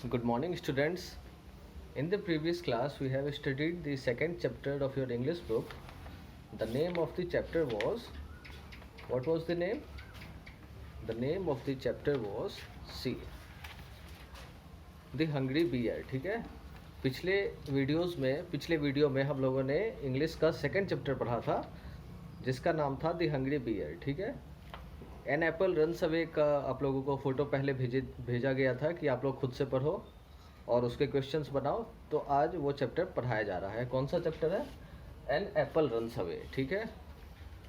Good morning, students. In the previous class, we have studied the second chapter of your English book. The name of the chapter was, what was the name? The name of the chapter was C. The Hungry Bear. ठीक है, पिछले video में हम लोगों ने English का second chapter पढ़ा था जिसका नाम था द हंग्री बियर. ठीक है, एन एप्पल रन्स अवे का आप लोगों को फ़ोटो पहले भेजा गया था कि आप लोग खुद से पढ़ो और उसके क्वेश्चंस बनाओ. तो आज वो चैप्टर पढ़ाया जा रहा है. कौन सा चैप्टर है? An apple runs away. ठीक है,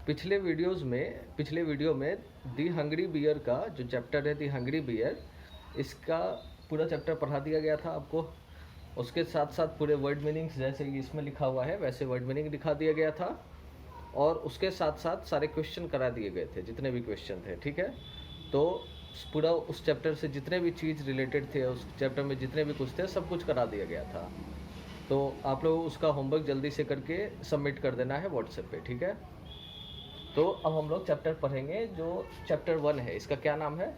पिछले वीडियो में दी हंग्री बियर का जो चैप्टर है दी हंग्री बियर, इसका पूरा चैप्टर पढ़ा दिया गया था आपको. उसके साथ साथ पूरे वर्ड मीनिंग्स जैसे इसमें लिखा हुआ है वैसे वर्ड मीनिंग दिखा दिया गया था और उसके साथ साथ सारे क्वेश्चन करा दिए गए थे, जितने भी क्वेश्चन थे. ठीक है, तो पूरा उस चैप्टर से जितने भी चीज़ रिलेटेड थे, उस चैप्टर में जितने भी कुछ थे, सब कुछ करा दिया गया था. तो आप लोग उसका होमवर्क जल्दी से करके सबमिट कर देना है व्हाट्सएप पे. ठीक है, तो अब हम लोग चैप्टर पढ़ेंगे जो चैप्टर 1 है. इसका क्या नाम है?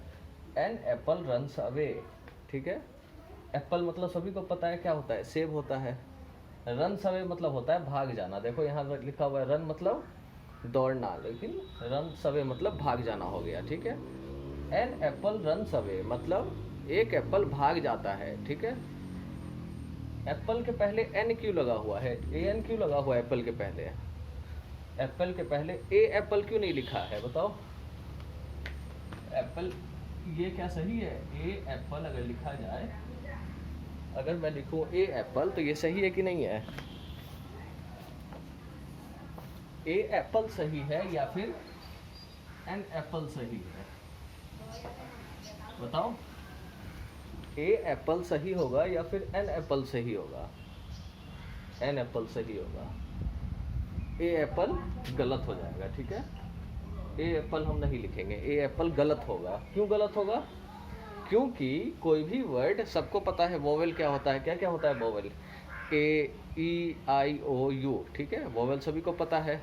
An apple runs away. ठीक है, एप्पल मतलब सभी को पता है क्या होता है, सेब होता है. रन्स अवे मतलब होता है भाग जाना. देखो यहाँ लिखा हुआ है रन मतलब दौड़ना, लेकिन रन्स अवे मतलब भाग जाना हो गया. ठीक है, एन एप्पल रन्स अवे मतलब एक एप्पल भाग जाता है. ठीक है, एप्पल के पहले एन क्यों लगा हुआ है? ए एन क्यों लगा हुआ है एप्पल के पहले? एप्पल के पहले ए एप्पल क्यों नहीं लिखा है बताओ? एप्पल, ये क्या सही है? ए एप्पल अगर लिखा जाए, अगर मैं लिखूं ए एप्पल तो ये सही है कि नहीं है? ए एप्पल सही है या फिर एन एप्पल सही है? बताओ, ए एप्पल सही होगा या फिर एन एप्पल सही होगा? एन एप्पल सही होगा. ए एप्पल गलत हो जाएगा. ठीक है, ए एप्पल हम नहीं लिखेंगे, ए एप्पल गलत होगा. क्यों गलत होगा? क्योंकि कोई भी वर्ड, सबको पता है वोवेल क्या होता है. क्या क्या होता है vowel? A, E, I, O, you. ठीक है, वोवेल सभी को पता है.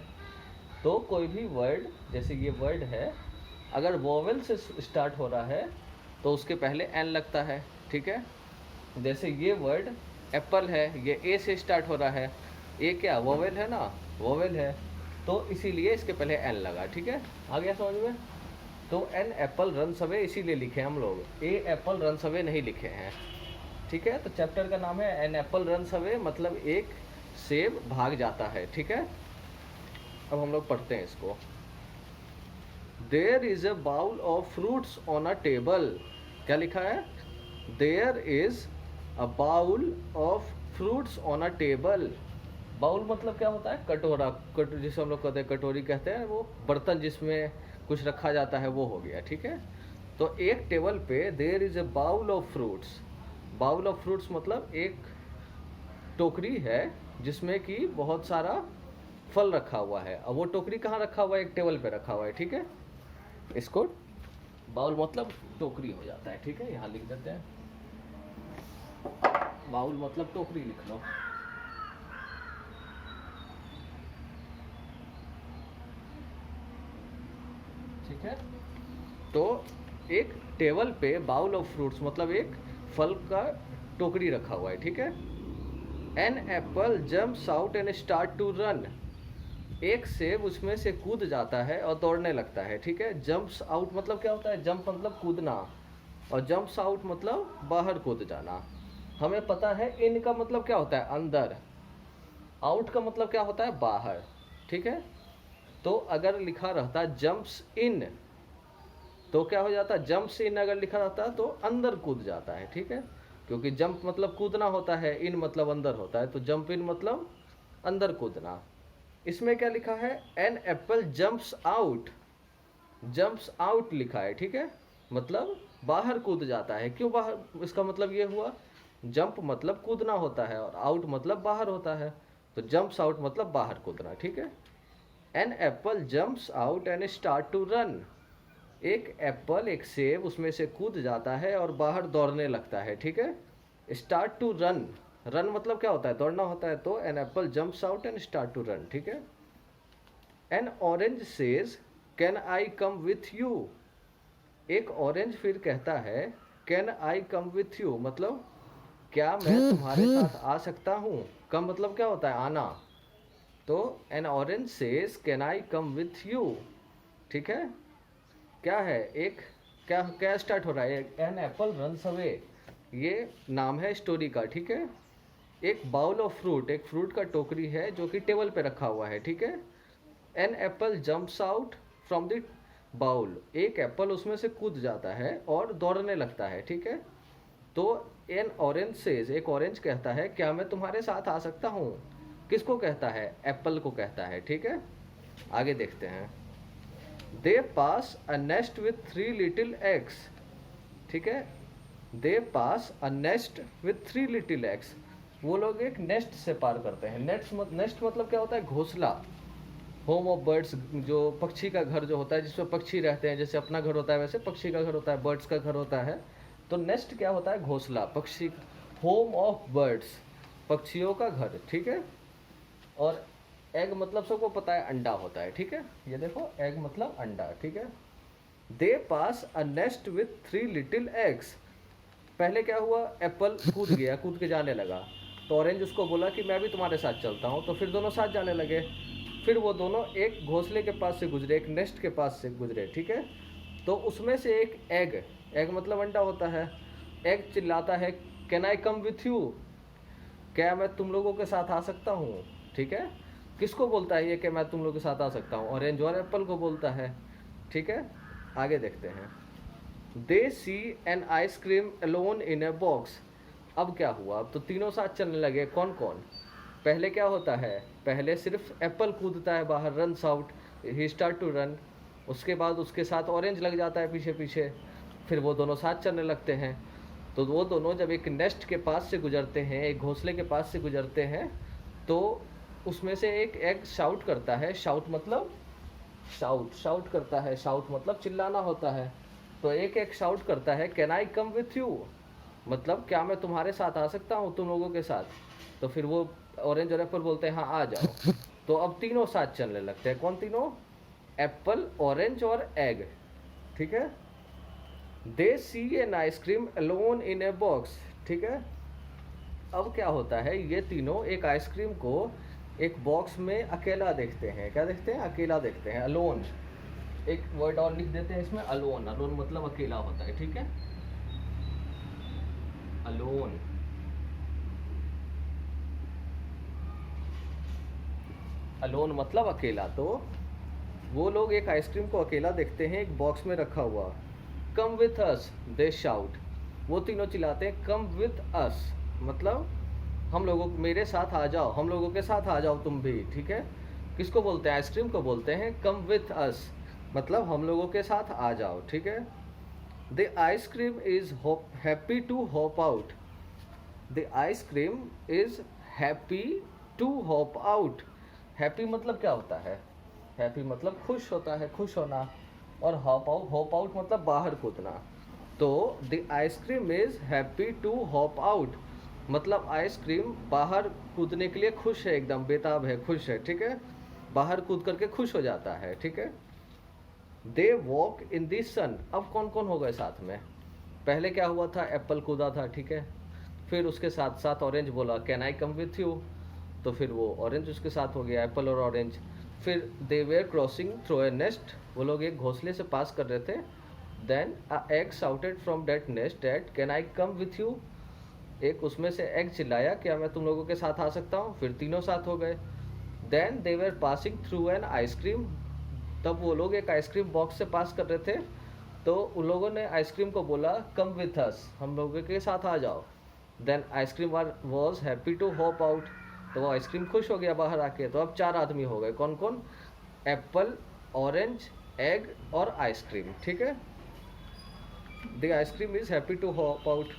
तो कोई भी वर्ड, जैसे ये वर्ड है, अगर वोवेल से स्टार्ट हो रहा है तो उसके पहले एन लगता है. ठीक है, जैसे ये वर्ड एप्पल है, ये ए से स्टार्ट हो रहा है. ए क्या वोवेल है ना? वोवेल है, तो इसीलिए इसके पहले एन लगा. ठीक है, आ गया समझ में? तो एन एप्पल रन्स अवे इसीलिए लिखे हम लोग, ए एप्पल रन्स अवे नहीं लिखे हैं. ठीक है, तो चैप्टर का नाम है एन एप्पल रन्स अवे, मतलब एक सेब भाग जाता है. ठीक है, अब हम लोग पढ़ते हैं इसको. There is a bowl of fruits on a table. क्या लिखा है? There is a bowl of fruits on a table. Bowl मतलब क्या होता है? कटोरा. जिसे हम लोग कहते हैं कटोरी कहते हैं, वो बर्तन जिसमें कुछ रखा जाता है, वो हो गया. ठीक है, तो एक टेबल पे there is a bowl of fruits. Bowl of fruits मतलब एक टोकरी है जिसमें कि बहुत सारा फल रखा हुआ है. अब वो टोकरी कहाँ रखा हुआ है? एक टेबल पे रखा हुआ है. ठीक है, इसको बाउल मतलब टोकरी हो जाता है. ठीक है, यहाँ लिख देते हैं, बाउल मतलब टोकरी लिख लो. ठीक है, तो एक टेबल पे बाउल ऑफ फ्रूट्स मतलब एक फल का टोकरी रखा हुआ है. ठीक है, an apple jumps out and start to run. एक सेब उसमें से कूद जाता है और दौड़ने लगता है. ठीक है, जंप्स आउट मतलब क्या होता है? जंप मतलब कूदना और जंप्स आउट मतलब बाहर कूद जाना. हमें पता है इन का मतलब क्या होता है? अंदर. आउट का मतलब क्या होता है? बाहर. ठीक है, तो अगर लिखा रहता जंप्स इन तो क्या हो जाता? जंप्स इन अगर लिखा रहता तो अंदर कूद जाता है. ठीक है, क्योंकि जंप मतलब कूदना होता है, इन मतलब अंदर होता है, तो जंप इन मतलब अंदर कूदना. इसमें क्या लिखा है? An apple jumps out. Jumps out लिखा है. ठीक है, मतलब बाहर कूद जाता है. क्यों बाहर? इसका मतलब ये हुआ, जंप मतलब कूदना होता है और आउट मतलब बाहर होता है, तो जंप्स आउट मतलब बाहर कूदना. ठीक है, an apple jumps out and start to run. एक एप्पल, एक सेब उसमें से कूद जाता है और बाहर दौड़ने लगता है. ठीक है, स्टार्ट टू रन. रन मतलब क्या होता है? दौड़ना होता है, तो an apple jumps out and start to run. ठीक है, an orange says can I come with you. एक ऑरेंज फिर कहता है can I come with you, मतलब क्या मैं तुम्हारे साथ आ सकता हूँ? कम मतलब क्या होता है? आना। तो N orange says can I come with you? ठीक है, क्या है? एक क्या क्या स्टार्ट हो रहा है? एन एप्पल रन्स अवे, ये नाम है स्टोरी का। ठीक है, एक बाउल ऑफ फ्रूट, एक फ्रूट का टोकरी है जो कि टेबल पे रखा हुआ है। ठीक है, an apple jumps out from the bowl, एक एप्पल उसमें से कूद जाता है और दौड़ने लगता है। ठीक है, तो एन ऑरेंज सेज, एक ऑरेंज कहता है क्या मैं तुम्हारे साथ आ सकता हूँ? किसको कहता है? एप्पल को कहता है। ठीक है, आगे देखते हैं। They pass a nest with 3 little eggs. ठीक है, they pass a nest with 3 little eggs, वो लोग एक नेस्ट से पार करते हैं। नेस्ट मतलब क्या होता है? घोंसला, होम ऑफ बर्ड्स, जो पक्षी का घर जो होता है जिसमें पक्षी रहते हैं, जैसे अपना घर होता है वैसे पक्षी का घर होता है, बर्ड्स का घर होता है। तो नेस्ट क्या होता है? घोंसला, पक्षी, होम ऑफ बर्ड्स, पक्षियों का घर। ठीक है, और एग मतलब सबको पता है अंडा होता है। ठीक है, ये देखो, एग मतलब अंडा। ठीक है, they pass a nest with 3 little eggs. पहले क्या हुआ? एप्पल कूद गया, कूद के जाने लगा, तो ऑरेंज उसको बोला कि मैं भी तुम्हारे साथ चलता हूँ, तो फिर दोनों साथ जाने लगे। फिर वो दोनों एक घोंसले के पास से गुजरे, एक नेस्ट के पास से गुजरे। ठीक है, तो उसमें से एक एग, एग मतलब अंडा होता है, एग चिल्लाता है can I come with you? क्या मैं तुम लोगों के साथ आ सकता हूँ? ठीक है, किसको बोलता है ये कि मैं तुम लोगों के साथ आ सकता हूँ? ऑरेंज और एप्पल को बोलता है। ठीक है, आगे देखते हैं। They see an ice cream alone in a box. अब क्या हुआ? अब तो तीनों साथ चलने लगे। कौन कौन? पहले क्या होता है? पहले सिर्फ एप्पल कूदता है बाहर, runs out, he start to run. उसके बाद उसके साथ ऑरेंज लग जाता है पीछे पीछे, फिर वो दोनों साथ चलने लगते हैं। तो वो दोनों जब एक नेस्ट के पास से गुजरते हैं, एक घोंसले के पास से गुजरते हैं, तो उसमें से एक एग शाउट करता है। शाउट मतलब शाउट, शाउट करता है, शाउट मतलब चिल्लाना होता है। तो एक एक शाउट करता है can I come with you, मतलब क्या मैं तुम्हारे साथ आ सकता हूँ, तुम लोगों के साथ? तो फिर वो ऑरेंज और एप्पल बोलते हैं हाँ आ जाओ। तो अब तीनों साथ चलने लगते हैं। कौन तीनों? एप्पल, ऑरेंज और एग। ठीक है, they see an ice cream alone in a box. ठीक है, अब क्या होता है? ये तीनों एक आइसक्रीम को एक बॉक्स में अकेला देखते हैं। क्या देखते हैं? अकेला देखते हैं, अलोन। एक वर्ड और लिख देते हैं इसमें, अलोन। अलोन मतलब अकेला होता है। ठीक है, अलोन, अलोन मतलब अकेला। तो वो लोग एक आइसक्रीम को अकेला देखते हैं एक बॉक्स में रखा हुआ। Come with us they shout, वो तीनों चिल्लाते हैं कम विथ अस, मतलब हम लोगों, मेरे साथ आ जाओ, हम लोगों के साथ आ जाओ तुम भी। ठीक है, किसको बोलते हैं? आइसक्रीम को बोलते हैं कम विथ अस, मतलब हम लोगों के साथ आ जाओ। ठीक है, the ice cream is happy to hop out. The ice cream is happy to hop out. Happy मतलब क्या होता है? हैप्पी मतलब खुश होता है, खुश होना। और हॉप आउट मतलब बाहर कूदना। तो the ice cream is happy to hop out, मतलब आइसक्रीम बाहर कूदने के लिए खुश है, एकदम बेताब है, खुश है। ठीक है, बाहर कूद करके खुश हो जाता है। ठीक है, दे वॉक इन दी सन। अब कौन कौन हो गए साथ में? पहले क्या हुआ था? एप्पल कूदा था। ठीक है, फिर उसके साथ साथ ऑरेंज बोला can I come with you, तो फिर वो ऑरेंज उसके साथ हो गया, एप्पल और ऑरेंज। फिर they were crossing through a nest, वो लोग एक घोंसले से पास कर रहे थे। Then a egg shouted from that nest that can I come with you, एक उसमें से एग चिल्लाया क्या मैं तुम लोगों के साथ आ सकता हूँ? फिर तीनों साथ हो गए। Then they were passing through an ice cream, तब वो लोग एक आइसक्रीम बॉक्स से पास कर रहे थे, तो उन लोगों ने आइसक्रीम को बोला कम विथ अस, हम लोगों के साथ आ जाओ। Then ice cream was happy to hop out, तो वो आइसक्रीम खुश हो गया बाहर आके। तो अब 4 आदमी हो गए। कौन कौन? एप्पल, ऑरेंज, एग और आइसक्रीम। ठीक है, the ice cream is happy to hop out.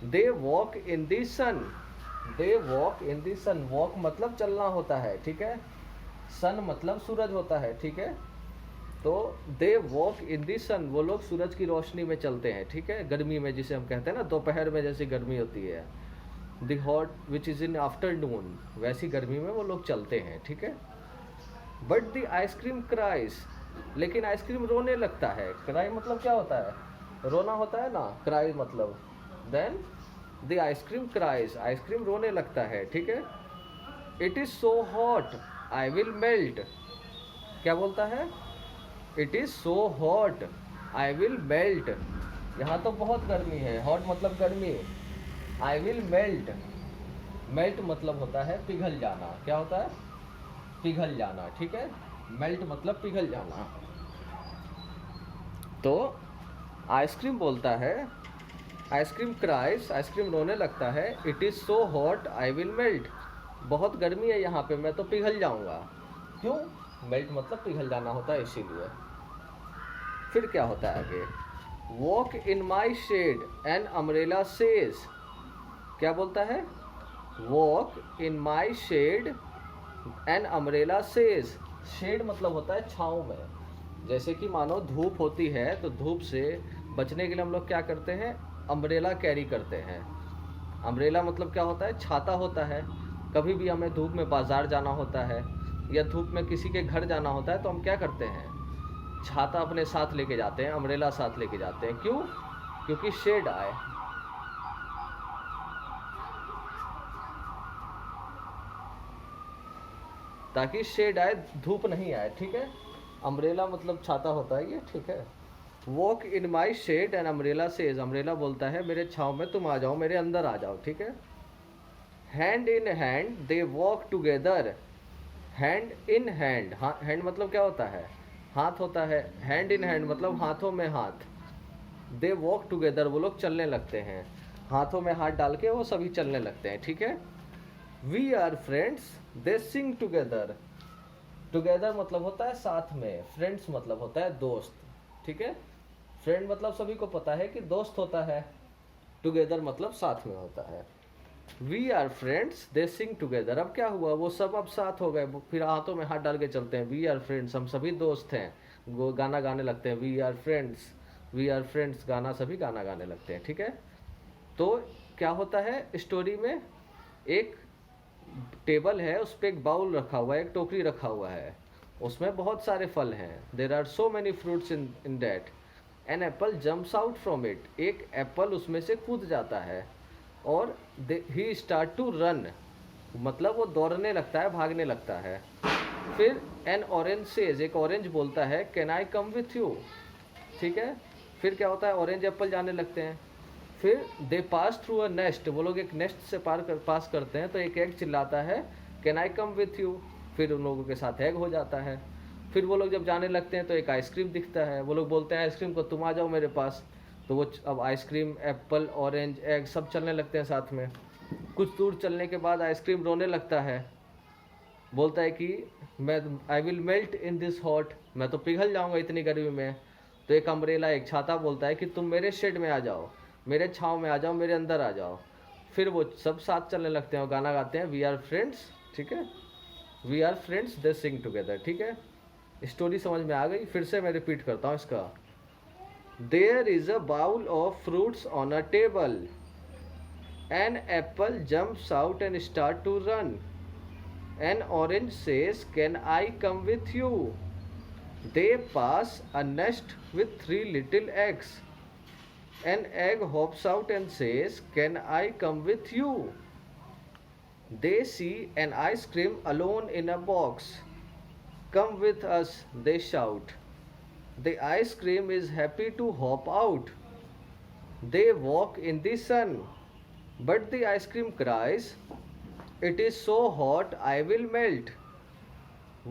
They walk in the sun, they walk in the sun, walk मतलब चलना होता है। ठीक है, सन मतलब सूरज होता है। ठीक है, तो दे वॉक इन दी सन, वो लोग सूरज की रोशनी में चलते हैं। ठीक है, गर्मी में, जिसे हम कहते हैं ना दोपहर में जैसी गर्मी होती है, the hot which is in afternoon, वैसी गर्मी में वो लोग चलते हैं। ठीक है, बट द आइसक्रीम क्राइज, लेकिन आइसक्रीम रोने लगता है। क्राई मतलब क्या होता है? रोना होता है ना, क्राई मतलब। Then the ice cream cries, ice cream रोने लगता है, ठीक है। It is so hot I will melt, क्या बोलता है, it is so hot I will melt, यहाँ तो बहुत गर्मी है, हॉट मतलब गर्मी, आई विल मेल्ट, मेल्ट मतलब होता है पिघल जाना, क्या होता है, पिघल जाना, ठीक है। मेल्ट मतलब पिघल जाना। तो आइसक्रीम बोलता है, आइसक्रीम क्राइस, आइसक्रीम रोने लगता है, it is so hot I will melt, बहुत गर्मी है यहाँ पे, मैं तो पिघल जाऊँगा। क्यों, मेल्ट मतलब पिघल जाना होता है, इसीलिए। फिर क्या होता है आगे, walk in my shade an umbrella says, क्या बोलता है, walk in my shade an umbrella says, शेड मतलब होता है छाँव में। जैसे कि मानो धूप होती है तो धूप से बचने के लिए हम लोग क्या करते हैं, अम्ब्रेला कैरी करते हैं। अम्ब्रेला मतलब क्या होता है, छाता होता है। कभी भी हमें धूप में बाजार जाना होता है या धूप में किसी के घर जाना होता है तो हम क्या करते हैं, छाता अपने साथ लेके जाते हैं, अम्ब्रेला साथ लेके जाते हैं। क्यों, क्योंकि शेड आए। ताकि शेड आए, धूप नहीं आए, ठीक है। अम्ब्रेला मतलब छाता होता है ये, ठीक है। Walk in my shade and umbrella says, umbrella बोलता है मेरे छाँव में तुम आ जाओ, मेरे अंदर आ जाओ, ठीक है। Hand in hand they walk together, hand in hand, हाँ हैंड मतलब क्या होता है, हाथ होता है, हैंड इन हैंड मतलब हाथों में हाथ, दे वॉक टुगेदर वो लोग चलने लगते हैं, हाथों में हाथ डाल के वो सभी चलने लगते हैं, ठीक है। We are friends they sing together, together मतलब होता है साथ में, फ्रेंड्स मतलब होता है दोस्त, ठीक है। फ्रेंड मतलब सभी को पता है कि दोस्त होता है, टुगेदर मतलब साथ में होता है। We are friends they sing together, अब क्या हुआ, वो सब अब साथ हो गए, फिर हाथों में हाथ डाल के चलते हैं। वी आर फ्रेंड्स, हम सभी दोस्त हैं, वो गाना गाने लगते हैं, we are friends, we are friends, गाना सभी गाना गाने लगते हैं, ठीक है। तो क्या होता है स्टोरी में, एक टेबल है, उस पर एक बाउल रखा हुआ है, एक टोकरी रखा हुआ है, उसमें बहुत सारे फल हैं, there are so many fruits in that, an apple jumps out from it, एक एप्पल उसमें से कूद जाता है, और ही स्टार्ट टू रन मतलब वो दौड़ने लगता है, भागने लगता है। फिर एन ऑरेंज सेज, एक ऑरेंज बोलता है can I come with you, ठीक है। फिर क्या होता है, ऑरेंज एप्पल जाने लगते हैं। फिर दे पास थ्रू अ नेस्ट, वो लोग एक नेस्ट से पास करते हैं, तो एक एग चिल्लाता है can I come with you, फिर उन लोगों के साथ एग हो जाता है। फिर वो लोग जब जाने लगते हैं तो एक आइसक्रीम दिखता है, वो लोग बोलते हैं आइसक्रीम को तुम आ जाओ मेरे पास, तो वो अब आइसक्रीम, एप्पल, ऑरेंज, एग सब चलने लगते हैं साथ में। कुछ दूर चलने के बाद आइसक्रीम रोने लगता है, बोलता है कि मैं आई will melt in this hot, मैं तो पिघल जाऊंगा इतनी गर्मी में। तो एक अम्ब्रेला, एक छाता बोलता है कि तुम मेरे शेड में आ जाओ, मेरे छाँव में आ जाओ, मेरे अंदर आ जाओ। फिर वो सब साथ चलने लगते हैं और गाना गाते हैं, वी आर फ्रेंड्स, ठीक है। We are friends they sing together, ठीक है। स्टोरी समझ में आ गई, फिर से मैं रिपीट करता हूँ इसका। There is a bowl of fruits on a table, an apple jumps out and start to run, an orange says can I come with you, they pass a nest with 3 little eggs. An egg hops out and says, can I come with you? They see an ice cream alone in a box. Come with us, they shout. The ice cream is happy to hop out. They walk in the sun. But the ice cream cries, it is so hot I will melt.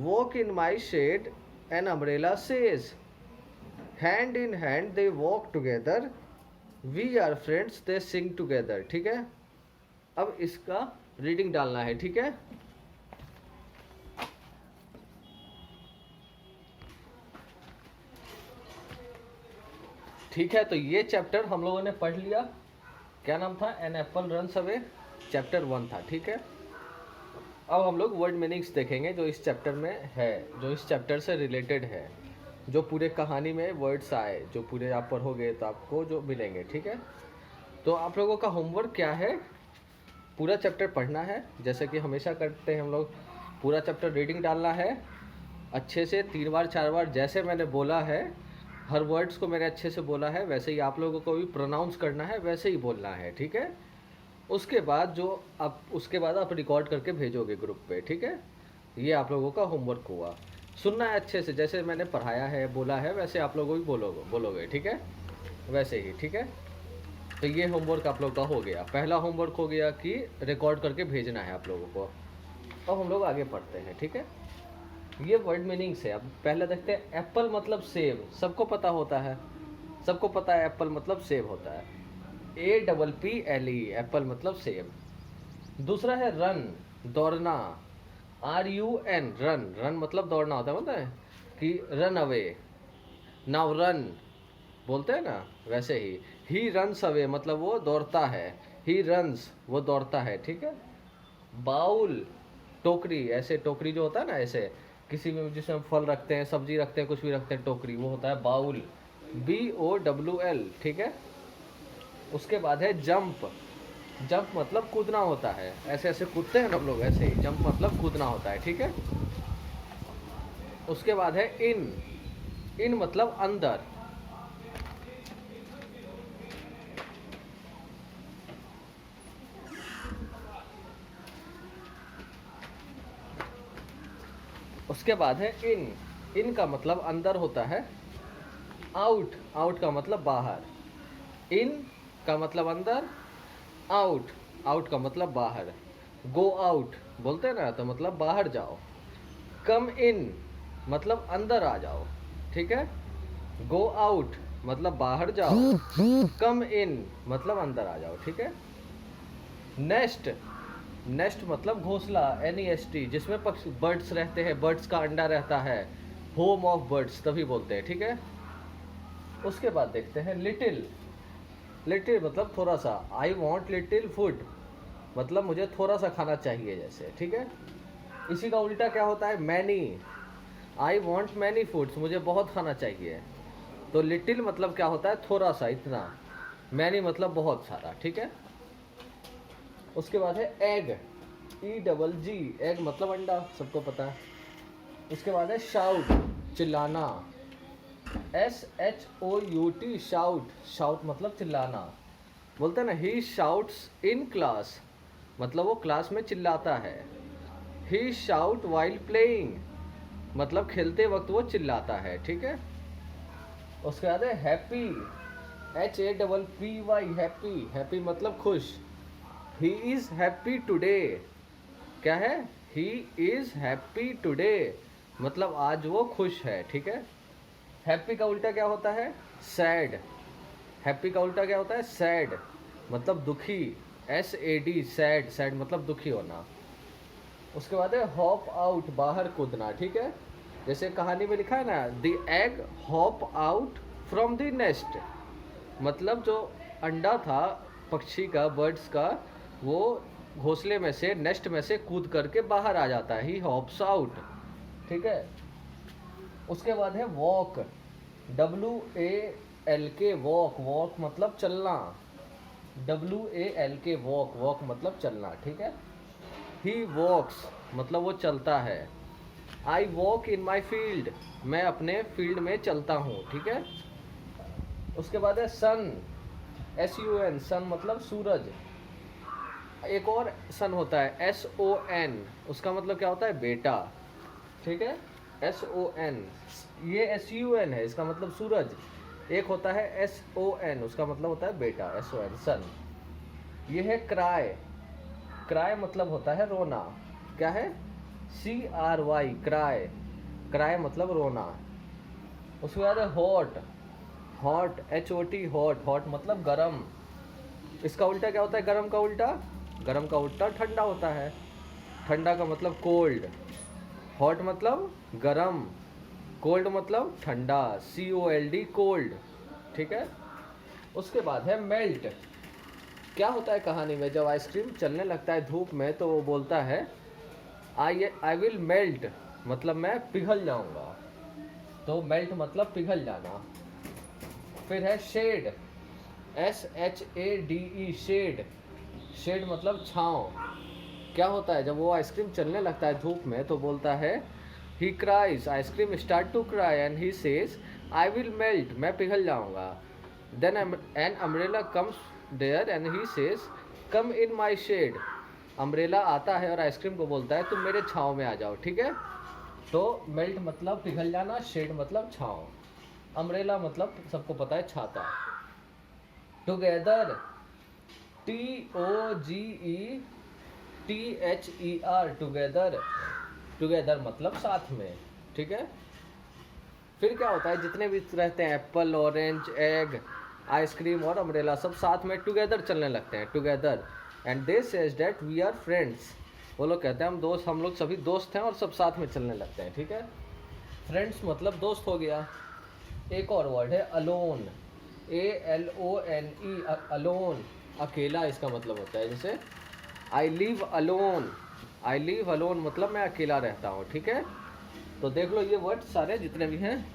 Walk in my shade, an umbrella says. Hand in hand they walk together, we are friends they sing together, ठीक है। अब इसका reading डालना है, ठीक है। ठीक है, तो ये चैप्टर हम लोगों ने पढ़ लिया, क्या नाम था, an apple runs away, chapter 1 था, ठीक है। अब हम लोग वर्ड मीनिंग्स देखेंगे जो इस चैप्टर में है, जो इस चैप्टर से रिलेटेड है, जो पूरे कहानी में वर्ड्स आए, जो पूरे आप पढ़ोगे तो आपको जो मिलेंगे, ठीक है। तो आप लोगों का होमवर्क क्या है, पूरा चैप्टर पढ़ना है, जैसे कि हमेशा करते हैं हम लोग, पूरा चैप्टर रीडिंग डालना है अच्छे से, 3 बार 4 बार, जैसे मैंने बोला है, हर वर्ड्स को मैंने अच्छे से बोला है, वैसे ही आप लोगों को भी प्रोनाउंस करना है, वैसे ही बोलना है, ठीक है। उसके बाद जो उसके बाद आप रिकॉर्ड करके भेजोगे ग्रुप पे, ठीक है। ये आप लोगों का होमवर्क हुआ। सुनना है अच्छे से, जैसे मैंने पढ़ाया है बोला है वैसे आप लोगों भी बोलोगे, ठीक है, वैसे ही, ठीक है। तो ये होमवर्क आप लोग का हो गया। पहला होमवर्क हो गया कि रिकॉर्ड करके भेजना है आप लोगों को। अब हम लोग आगे पढ़ते हैं, ठीक है। ये वर्ड मीनिंग्स है। अब पहले देखते हैं। एप्पल मतलब सेब, सबको पता होता है, सबको पता है एप्पल मतलब सेब होता है। APPLE, एप्पल मतलब सेब। दूसरा है रन, दौड़ना। RUN, रन, रन मतलब दौड़ना होता है, मतलब है कि रन अवे। नाउ रन बोलते हैं ना, वैसे ही रन्स अवे मतलब वो दौड़ता है। ही रन्स, वो दौड़ता है, ठीक है। बाउल, टोकरी, ऐसे टोकरी जो होता है ना, ऐसे किसी भी जिसमें हम फल रखते हैं, सब्जी रखते हैं, कुछ भी रखते हैं, टोकरी, वो होता है बाउल। BOWL, ठीक है। उसके बाद है जंप। जंप मतलब कूदना होता है, ऐसे ऐसे कूदते हैं ना हम लोग, ऐसे ही जंप मतलब कूदना होता है, ठीक है। उसके बाद है इन। इन मतलब अंदर। उसके बाद है इन। इन का मतलब अंदर होता है। आउट, आउट का मतलब बाहर। इन का मतलब अंदर, आउट, आउट का मतलब बाहर। गो आउट बोलते हैं ना, तो मतलब बाहर जाओ। कम इन मतलब अंदर आ जाओ, ठीक है। गो आउट मतलब बाहर जाओ। कम इन मतलब अंदर आ जाओ, ठीक है। नेस्ट, नेस्ट मतलब घोंसला, NEST, जिसमें पक्षी बर्ड्स रहते हैं, बर्ड्स का अंडा रहता है। होम ऑफ बर्ड्स तभी बोलते हैं, ठीक है। उसके बाद देखते हैं लिटिल। लिटिल मतलब थोड़ा सा। आई वॉन्ट लिटिल फूड मतलब मुझे थोड़ा सा खाना चाहिए, जैसे, ठीक है। इसी का उल्टा क्या होता है, many. I want many foods, मुझे बहुत खाना चाहिए। तो लिटिल मतलब क्या होता है, थोड़ा सा, इतना। मैनी मतलब बहुत सारा, ठीक है। उसके बाद है एग, EGG, एग मतलब अंडा, सबको पता है। उसके बाद है शाउट, चिल्लाना। SHOUT, शाउट, शाउट मतलब चिल्लाना। बोलते हैं ना, ही शाउट्स इन क्लास मतलब वो क्लास में चिल्लाता है। ही शाउट वाइल प्लेइंग मतलब खेलते वक्त वो चिल्लाता है, ठीक है। उसके बाद है हैप्पी, HAPPY, हैप्पी, हैप्पी मतलब खुश। ही इज हैप्पी टुडे, क्या है, ही इज हैप्पी टुडे मतलब आज वो खुश है, ठीक है। हैप्पी का उल्टा क्या होता है, सैड। हैप्पी का उल्टा क्या होता है, सैड मतलब दुखी। SAD, सैड, सैड मतलब दुखी होना। उसके बाद है हॉप आउट, बाहर कूदना, ठीक है। जैसे कहानी में लिखा है ना, the egg hop out from the nest मतलब जो अंडा था पक्षी का, बर्ड्स का, वो घोंसले में से, नेस्ट में से कूद करके बाहर आ जाता है। ही हॉप्स आउट, ठीक है। उसके बाद है वॉक, WALK, वॉक, वॉक मतलब चलना। WALK, वॉक, वॉक मतलब चलना, ठीक है। ही वॉक्स मतलब वो चलता है। I walk in my field, मैं अपने फील्ड में चलता हूँ, ठीक है। उसके बाद है सन, SUN, सन मतलब सूरज। एक और सन होता है SON, उसका मतलब क्या होता है, बेटा, ठीक है। SON, ये SUN है, इसका मतलब सूरज। एक होता है SON, उसका मतलब होता है बेटा, SON, सन। ये है क्राई, क्राई मतलब होता है रोना, क्या है, CRY, क्राई, क्राई मतलब रोना। उसके बाद है hot, hot, HOT, hot, hot मतलब गरम। इसका उल्टा क्या होता है, गरम का उल्टा, गरम का उल्टा ठंडा होता है। ठंडा का मतलब कोल्ड। हॉट मतलब गरम, कोल्ड मतलब ठंडा, COLD, कोल्ड, ठीक है। उसके बाद है मेल्ट। क्या होता है कहानी में, जब आइसक्रीम चलने लगता है धूप में तो वो बोलता है आई विल मेल्ट मतलब मैं पिघल जाऊंगा। तो मेल्ट मतलब पिघल जाना। फिर है शेड, SHADE, शेड, शेड मतलब छाँव। क्या होता है, जब वो आइसक्रीम चलने लगता है धूप में तो बोलता है he cries, ice cream start to cry and he says I will melt, मैं पिघल जाऊंगा। Then an umbrella comes there and he says come in my shade, umbrella आता है और आइसक्रीम को बोलता है तुम मेरे छाँव में आ जाओ, ठीक है। तो मेल्ट मतलब पिघल जाना, शेड मतलब छाँव, अम्ब्रेला मतलब सबको पता है छाता। टुगेदर, TOGETHER, टुगेदर, टुगेदर मतलब साथ में, ठीक है। फिर क्या होता है, जितने भी रहते हैं एप्पल, ऑरेंज, एग, आइसक्रीम और अम्ब्रेला सब साथ में टुगेदर चलने लगते हैं, together. And they says that we are friends, वो लोग कहते हैं हम लोग सभी दोस्त हैं और सब साथ में चलने लगते हैं, ठीक है। फ्रेंड्स मतलब दोस्त हो गया। एक और वर्ड है अलोन, ALONE, अलोन, अकेला इसका मतलब होता है। जैसे I live alone, I live alone मतलब मैं अकेला रहता हूँ, ठीक है। तो देख लो ये वर्ड सारे जितने भी हैं,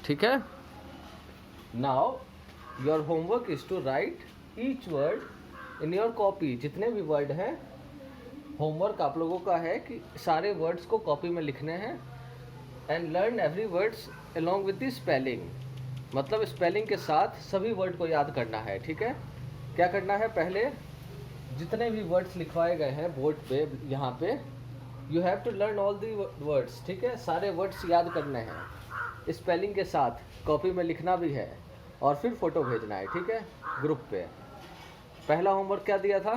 ठीक है। Now your homework is to write each word in your copy. जितने भी वर्ड हैं, होमवर्क आप लोगों का है कि सारे वर्ड्स को कॉपी में लिखने हैं। And learn every words along with the spelling, मतलब स्पेलिंग के साथ सभी वर्ड को याद करना है, ठीक है। क्या करना है, पहले जितने भी वर्ड्स लिखवाए गए हैं बोर्ड पे, यहाँ पे you have to learn all the words, ठीक है। सारे वर्ड्स याद करने हैं स्पेलिंग के साथ, कॉपी में लिखना भी है और फिर फ़ोटो भेजना है, ठीक है, ग्रुप पे। पहला होमवर्क क्या दिया था,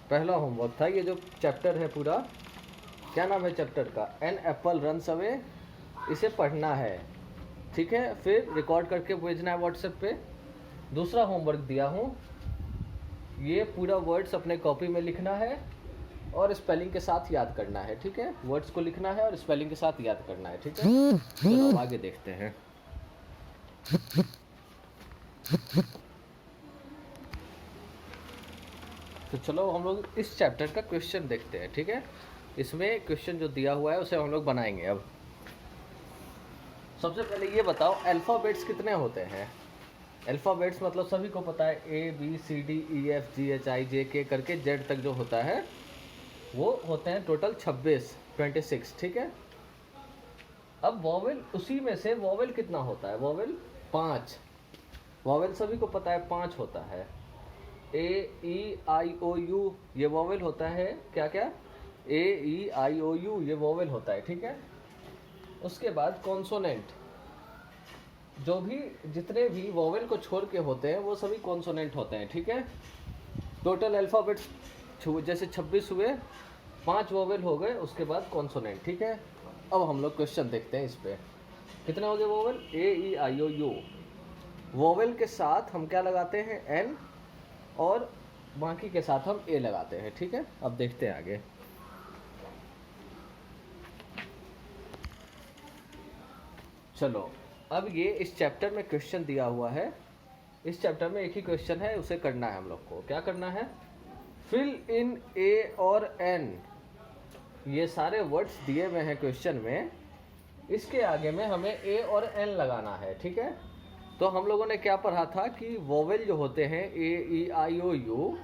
पहला होमवर्क था ये जो चैप्टर है पूरा, क्या नाम है चैप्टर का, एन एप्पल रन्स अवे, इसे पढ़ना है, ठीक है। फिर रिकॉर्ड करके भेजना है व्हाट्सएप पे। दूसरा होमवर्क दिया हूँ, ये पूरा वर्ड्स अपने कॉपी में लिखना है और स्पेलिंग के साथ याद करना है, ठीक है। वर्ड्स को लिखना है और स्पेलिंग के साथ याद करना है, ठीक है। चलो आगे देखते हैं। तो चलो हम लोग इस चैप्टर का क्वेश्चन देखते हैं, ठीक है। इसमें क्वेश्चन जो दिया हुआ है उसे हम लोग बनाएंगे। अब सबसे पहले ये बताओ अल्फ़ाबेट्स कितने होते हैं। अल्फ़ाबेट्स मतलब सभी को पता है ABCDEFGHIJK करके Z तक जो होता है वो होते हैं टोटल 26, ठीक है। अब वॉवेल, उसी में से वॉवेल कितना होता है, वॉवेल 5, वॉवेल सभी को पता है 5 होता है। AEIOU ये वॉवेल होता है, क्या क्या, AEIOU ये वॉवेल होता है, ठीक है। उसके बाद कॉन्सोनेंट, जो भी जितने भी वॉवेल को छोड़ के होते हैं वो सभी कॉन्सोनेंट होते हैं, ठीक है। टोटल अल्फ़ाबेट्स जैसे 26 हुए, 5 वॉवेल हो गए, उसके बाद कॉन्सोनेंट, ठीक है। अब हम लोग क्वेश्चन देखते हैं इस पे, कितने हो गए वॉवेल, AEIOU। वॉवेल के साथ हम क्या लगाते हैं, N, और बाकी के साथ हम A लगाते हैं, ठीक है। अब देखते हैं आगे। चलो अब ये इस चैप्टर में क्वेश्चन दिया हुआ है, इस चैप्टर में एक ही क्वेश्चन है, उसे करना है हम लोग को। क्या करना है, फिल इन A और N, ये सारे वर्ड्स दिए हुए हैं क्वेश्चन में, इसके आगे में हमें A और N लगाना है, ठीक है। तो हम लोगों ने क्या पढ़ा था कि वोवेल जो होते हैं AEIOU,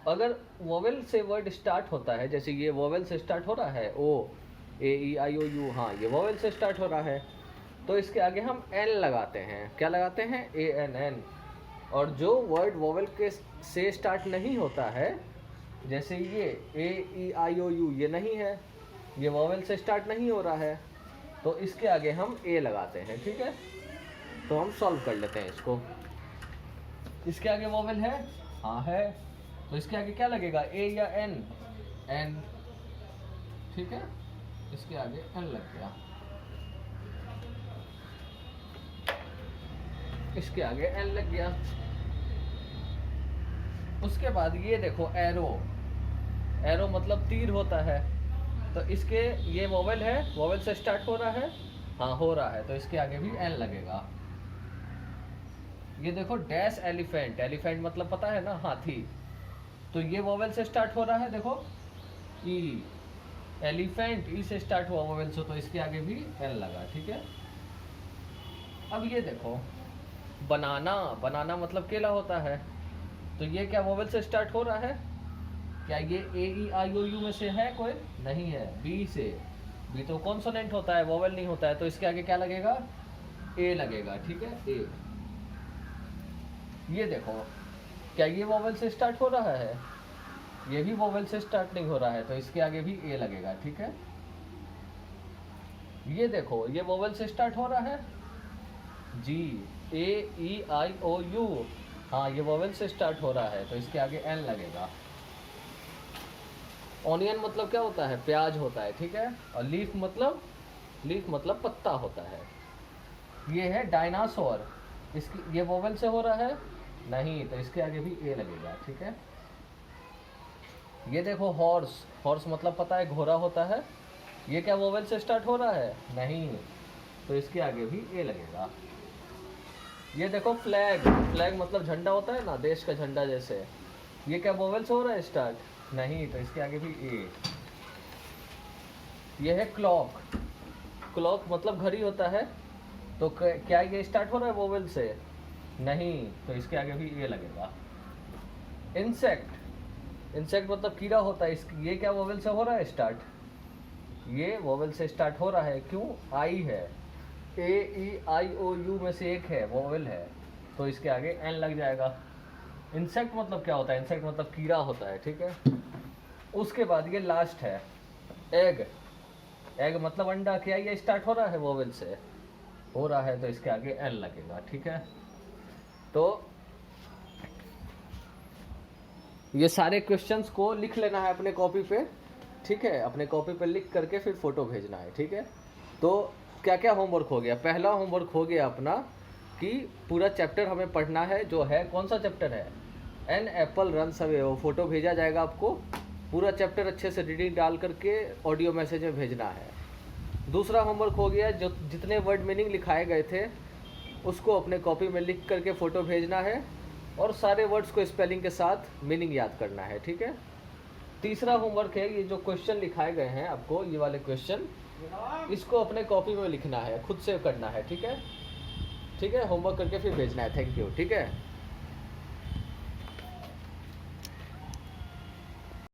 अगर वोवेल से वर्ड स्टार्ट होता है, जैसे ये वोवेल से स्टार्ट हो रहा है O AEIOU, हाँ ये वोवेल से स्टार्ट हो रहा है, तो इसके आगे हम N लगाते हैं, क्या लगाते हैं, ANN। और जो वर्ड वोवेल के से स्टार्ट नहीं होता है, जैसे ये AEIOU ये नहीं है, ये वोवेल से स्टार्ट नहीं हो रहा है, तो इसके आगे हम A लगाते हैं, ठीक है। तो हम सॉल्व कर लेते हैं इसको। इसके आगे वोवेल है, हाँ है, तो इसके आगे क्या लगेगा, A या N, N, ठीक है। इसके आगे N लग गया, इसके आगे N लग गया। उसके बाद ये देखो एरो, एरो मतलब तीर होता है, तो इसके ये वोवेल है, वोवेल से स्टार्ट हो रहा है, हाँ हो रहा है, तो इसके आगे भी N लगेगा। ये देखो डैश एलिफेंट, एलिफेंट मतलब पता है ना, हाथी, तो ये वोवेल से स्टार्ट हो रहा है, देखो E, एलिफेंट E से स्टार्ट हुआ वोवेल से, तो इसके आगे भी N लगा, ठीक है। अब ये देखो बनाना, बनाना मतलब केला होता है, तो ये क्या वोवेल से स्टार्ट हो रहा है, क्या ये AEIOU में से है कोई, नहीं है, B से, B तो कॉन्सोनेंट होता है, वोवेल नहीं होता है, तो इसके आगे क्या लगेगा, A लगेगा, ठीक है, A। ये देखो, क्या ये वोवेल से स्टार्ट हो रहा है? ये भी वोवेल से स्टार्ट नहीं हो रहा है, तो इसके आगे भी ए लगेगा, ठीक है। ये देखो, ये वोवेल से स्टार्ट हो रहा है, जी, ए ई आई ओ यू, हाँ ये वोवेल से स्टार्ट हो रहा है, तो इसके आगे एन लगेगा। ऑनियन मतलब क्या होता है? प्याज होता है, ठीक है। और लीफ मतलब पत्ता होता है। ये है डायनासोर, इसकी ये वोवेल से हो रहा है नहीं, तो इसके आगे भी ए लगेगा, ठीक है। ये देखो हॉर्स, हॉर्स मतलब पता है घोड़ा होता है, ये क्या वोवेल से स्टार्ट हो रहा है? नहीं, तो इसके आगे भी ए लगेगा। ये देखो फ्लैग, फ्लैग मतलब झंडा होता है ना, देश का झंडा जैसे, ये क्या वोवेल से हो रहा है स्टार्ट? नहीं, तो इसके आगे भी ए। ये है क्लॉक, क्लॉक मतलब घड़ी होता है, तो क्या ये स्टार्ट हो रहा है वोवेल से? नहीं, तो इसके आगे भी ए लगेगा। इंसेक्ट, इंसेक्ट मतलब कीड़ा होता है, ये क्या वोवेल से हो रहा है स्टार्ट? ये वोवेल से स्टार्ट हो रहा है, क्यों? आई है, ए ई आई ओ यू में से एक है, वोवेल है, तो इसके आगे एन लग जाएगा। इंसेक्ट मतलब क्या होता है? इंसेक्ट मतलब कीड़ा होता है, ठीक है। उसके बाद ये लास्ट है एग, एग मतलब अंडा, क्या ये स्टार्ट हो रहा है वोवेल से? हो रहा है, तो इसके आगे एन लगेगा, ठीक है। तो ये सारे क्वेश्चंस को लिख लेना है अपने कॉपी पे, ठीक है। अपने कॉपी पे लिख करके फिर फोटो भेजना है, ठीक है। तो क्या क्या होमवर्क हो गया? पहला होमवर्क हो गया अपना कि पूरा चैप्टर हमें पढ़ना है, जो है कौन सा चैप्टर है? एन एप्पल रन्स अवे, वो फोटो भेजा जाएगा आपको, पूरा चैप्टर अच्छे से रीडिंग डाल करके ऑडियो मैसेज में भेजना है। दूसरा होमवर्क हो गया, जो जितने वर्ड मीनिंग लिखाए गए थे उसको अपने कॉपी में लिख करके फ़ोटो भेजना है, और सारे वर्ड्स को स्पेलिंग के साथ मीनिंग याद करना है, ठीक है। तीसरा होमवर्क है, ये जो क्वेश्चन लिखाए गए हैं आपको, ये वाले क्वेश्चन, इसको अपने कॉपी में लिखना है, खुद से करना है, ठीक है। ठीक है, होमवर्क करके फिर भेजना है। थैंक यू, ठीक है।